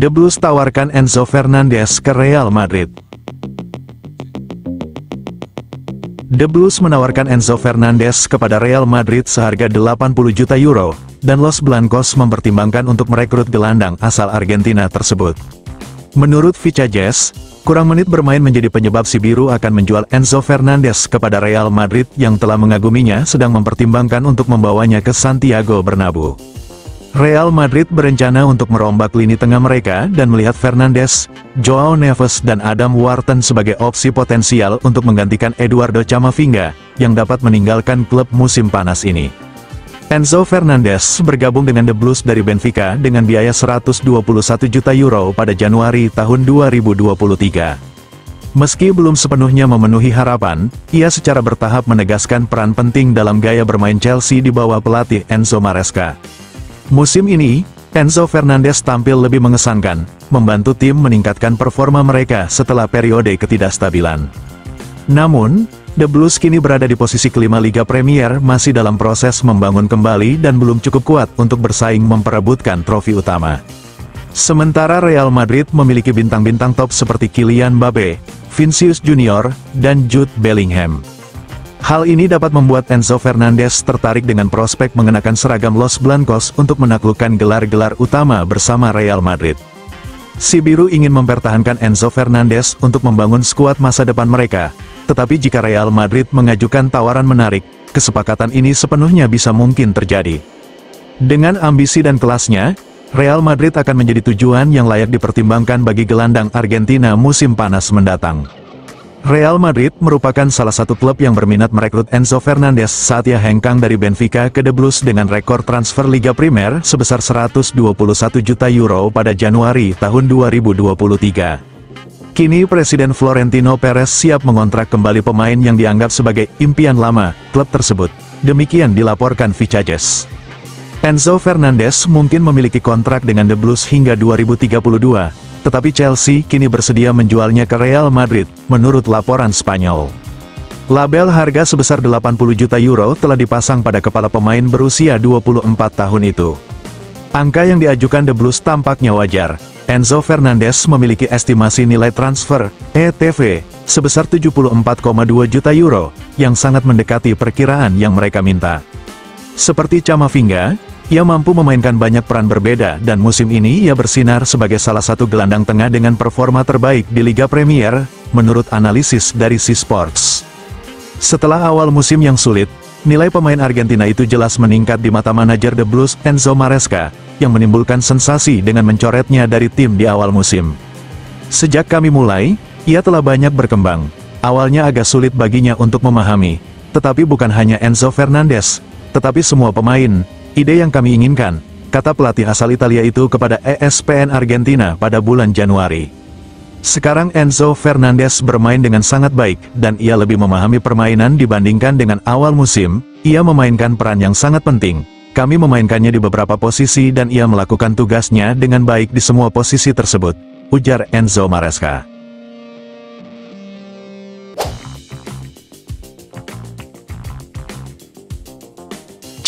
The Blues tawarkan Enzo Fernandez ke Real Madrid. The Blues menawarkan Enzo Fernandez kepada Real Madrid seharga 80 juta euro, dan Los Blancos mempertimbangkan untuk merekrut gelandang asal Argentina tersebut. Menurut Vicajes, kurang menit bermain menjadi penyebab si biru akan menjual Enzo Fernandez kepada Real Madrid yang telah mengaguminya sedang mempertimbangkan untuk membawanya ke Santiago Bernabeu. Real Madrid berencana untuk merombak lini tengah mereka dan melihat Fernandes, Joao Neves dan Adam Wharton sebagai opsi potensial untuk menggantikan Eduardo Camavinga, yang dapat meninggalkan klub musim panas ini. Enzo Fernandez bergabung dengan The Blues dari Benfica dengan biaya 121 juta euro pada Januari tahun 2023. Meski belum sepenuhnya memenuhi harapan, ia secara bertahap menegaskan peran penting dalam gaya bermain Chelsea di bawah pelatih Enzo Maresca. Musim ini, Enzo Fernandez tampil lebih mengesankan, membantu tim meningkatkan performa mereka setelah periode ketidakstabilan. Namun, The Blues kini berada di posisi kelima Liga Premier, masih dalam proses membangun kembali dan belum cukup kuat untuk bersaing memperebutkan trofi utama. Sementara Real Madrid memiliki bintang-bintang top seperti Kylian Mbappe, Vinicius Junior, dan Jude Bellingham. Hal ini dapat membuat Enzo Fernandez tertarik dengan prospek mengenakan seragam Los Blancos untuk menaklukkan gelar-gelar utama bersama Real Madrid. Si biru ingin mempertahankan Enzo Fernandez untuk membangun skuad masa depan mereka, tetapi jika Real Madrid mengajukan tawaran menarik, kesepakatan ini sepenuhnya bisa mungkin terjadi. Dengan ambisi dan kelasnya, Real Madrid akan menjadi tujuan yang layak dipertimbangkan bagi gelandang Argentina musim panas mendatang. Real Madrid merupakan salah satu klub yang berminat merekrut Enzo Fernandez saat ia hengkang dari Benfica ke The Blues dengan rekor transfer Liga Primer sebesar 121 juta euro pada Januari tahun 2023. Kini Presiden Florentino Perez siap mengontrak kembali pemain yang dianggap sebagai impian lama klub tersebut. Demikian dilaporkan Vicajes. Enzo Fernandez mungkin memiliki kontrak dengan The Blues hingga 2032. Tetapi Chelsea kini bersedia menjualnya ke Real Madrid, menurut laporan Spanyol. Label harga sebesar 80 juta euro telah dipasang pada kepala pemain berusia 24 tahun itu. Angka yang diajukan The Blues tampaknya wajar. Enzo Fernandez memiliki estimasi nilai transfer, ETV, sebesar 74,2 juta euro, yang sangat mendekati perkiraan yang mereka minta. Seperti Camavinga, ia mampu memainkan banyak peran berbeda dan musim ini ia bersinar sebagai salah satu gelandang tengah dengan performa terbaik di Liga Premier, menurut analisis dari C-Sports. Setelah awal musim yang sulit, nilai pemain Argentina itu jelas meningkat di mata manajer The Blues Enzo Maresca, yang menimbulkan sensasi dengan mencoretnya dari tim di awal musim. Sejak kami mulai, ia telah banyak berkembang. Awalnya agak sulit baginya untuk memahami, tetapi bukan hanya Enzo Fernandez, tetapi semua pemain. Ide yang kami inginkan, kata pelatih asal Italia itu kepada ESPN Argentina pada bulan Januari. Sekarang Enzo Fernandez bermain dengan sangat baik, dan ia lebih memahami permainan dibandingkan dengan awal musim. Ia memainkan peran yang sangat penting. Kami memainkannya di beberapa posisi dan ia melakukan tugasnya dengan baik di semua posisi tersebut, ujar Enzo Maresca.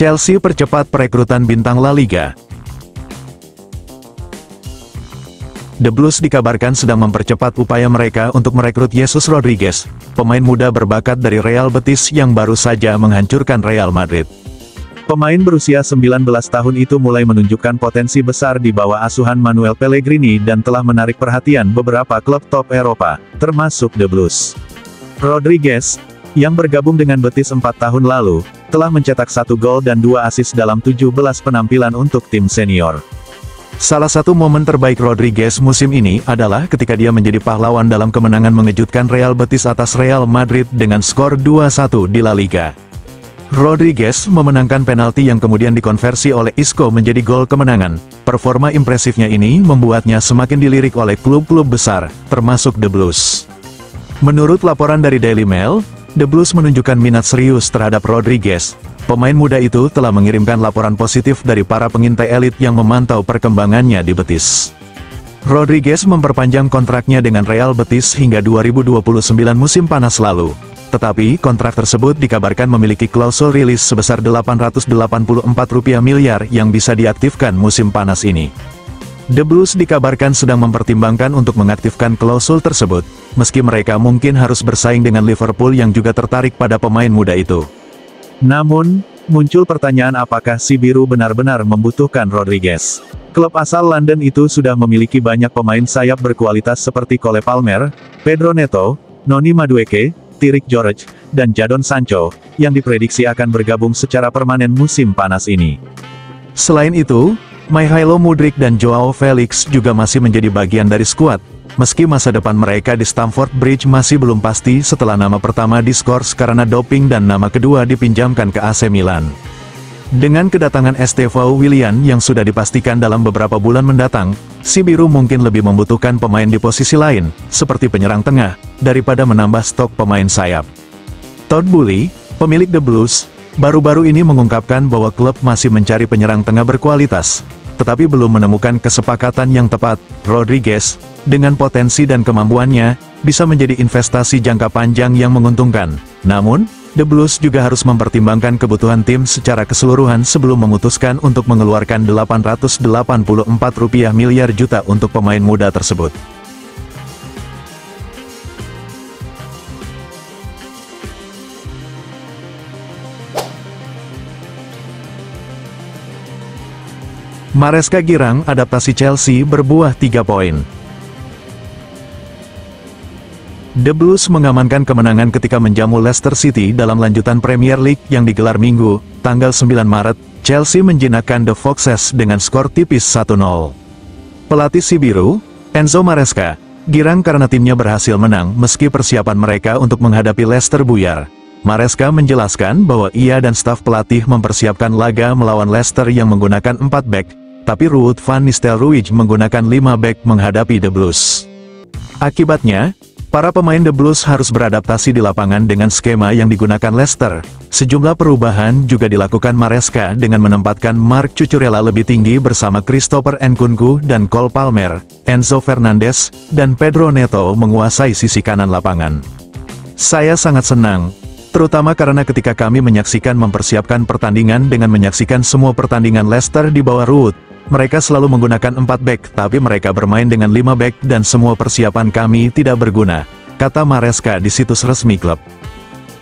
Chelsea percepat perekrutan bintang La Liga. The Blues dikabarkan sedang mempercepat upaya mereka untuk merekrut Jesus Rodriguez, pemain muda berbakat dari Real Betis yang baru saja menghancurkan Real Madrid. Pemain berusia 19 tahun itu mulai menunjukkan potensi besar di bawah asuhan Manuel Pellegrini dan telah menarik perhatian beberapa klub top Eropa, termasuk The Blues. Rodriguez, yang bergabung dengan Betis 4 tahun lalu, telah mencetak 1 gol dan 2 assist dalam 17 penampilan untuk tim senior. Salah satu momen terbaik Rodriguez musim ini adalah ketika dia menjadi pahlawan dalam kemenangan mengejutkan Real Betis atas Real Madrid dengan skor 2-1 di La Liga. Rodriguez memenangkan penalti yang kemudian dikonversi oleh Isco menjadi gol kemenangan. Performa impresifnya ini membuatnya semakin dilirik oleh klub-klub besar, termasuk The Blues. Menurut laporan dari Daily Mail, The Blues menunjukkan minat serius terhadap Rodriguez. Pemain muda itu telah mengirimkan laporan positif dari para pengintai elit yang memantau perkembangannya di Betis. Rodriguez memperpanjang kontraknya dengan Real Betis hingga 2029 musim panas lalu. Tetapi kontrak tersebut dikabarkan memiliki klausul rilis sebesar 884 miliar yang bisa diaktifkan musim panas ini. The Blues dikabarkan sedang mempertimbangkan untuk mengaktifkan klausul tersebut, meski mereka mungkin harus bersaing dengan Liverpool yang juga tertarik pada pemain muda itu. Namun, muncul pertanyaan apakah si biru benar-benar membutuhkan Rodriguez. Klub asal London itu sudah memiliki banyak pemain sayap berkualitas seperti Cole Palmer, Pedro Neto, Noni Madueke, Tyrick George, dan Jadon Sancho, yang diprediksi akan bergabung secara permanen musim panas ini. Selain itu, Mikhailo Mudryk dan Joao Felix juga masih menjadi bagian dari skuad, meski masa depan mereka di Stamford Bridge masih belum pasti setelah nama pertama diskors karena doping dan nama kedua dipinjamkan ke AC Milan. Dengan kedatangan Estevao Willian yang sudah dipastikan dalam beberapa bulan mendatang, si biru mungkin lebih membutuhkan pemain di posisi lain, seperti penyerang tengah, daripada menambah stok pemain sayap. Todd Boehly, pemilik The Blues, baru-baru ini mengungkapkan bahwa klub masih mencari penyerang tengah berkualitas, tetapi belum menemukan kesepakatan yang tepat. Rodriguez, dengan potensi dan kemampuannya, bisa menjadi investasi jangka panjang yang menguntungkan. Namun, The Blues juga harus mempertimbangkan kebutuhan tim secara keseluruhan sebelum memutuskan untuk mengeluarkan Rp884 miliar untuk pemain muda tersebut. Maresca girang adaptasi Chelsea berbuah 3 poin. The Blues mengamankan kemenangan ketika menjamu Leicester City dalam lanjutan Premier League yang digelar Minggu, tanggal 9 Maret, Chelsea menjinakkan The Foxes dengan skor tipis 1-0. Pelatih si biru, Enzo Maresca, girang karena timnya berhasil menang meski persiapan mereka untuk menghadapi Leicester buyar. Maresca menjelaskan bahwa ia dan staf pelatih mempersiapkan laga melawan Leicester yang menggunakan 4 bek, tapi Ruud van Nistelrooy menggunakan 5 bek menghadapi The Blues. Akibatnya, para pemain The Blues harus beradaptasi di lapangan dengan skema yang digunakan Leicester. Sejumlah perubahan juga dilakukan Maresca dengan menempatkan Marc Cucurella lebih tinggi bersama Christopher Nkunku dan Cole Palmer, Enzo Fernandez, dan Pedro Neto menguasai sisi kanan lapangan. Saya sangat senang, terutama karena ketika kami menyaksikan mempersiapkan pertandingan dengan menyaksikan semua pertandingan Leicester di bawah Ruud, mereka selalu menggunakan 4 bek tapi mereka bermain dengan 5 bek dan semua persiapan kami tidak berguna, kata Maresca di situs resmi klub.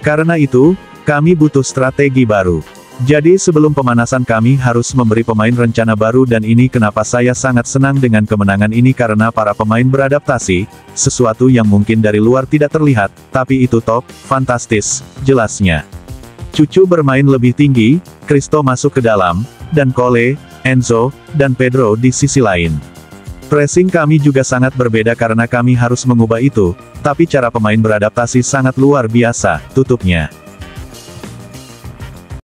Karena itu, kami butuh strategi baru. Jadi sebelum pemanasan kami harus memberi pemain rencana baru dan ini kenapa saya sangat senang dengan kemenangan ini karena para pemain beradaptasi, sesuatu yang mungkin dari luar tidak terlihat, tapi itu top, fantastis, jelasnya. Cucu bermain lebih tinggi, Christo masuk ke dalam, dan Cole, Enzo, dan Pedro di sisi lain. Pressing kami juga sangat berbeda karena kami harus mengubah itu, tapi cara pemain beradaptasi sangat luar biasa, tutupnya.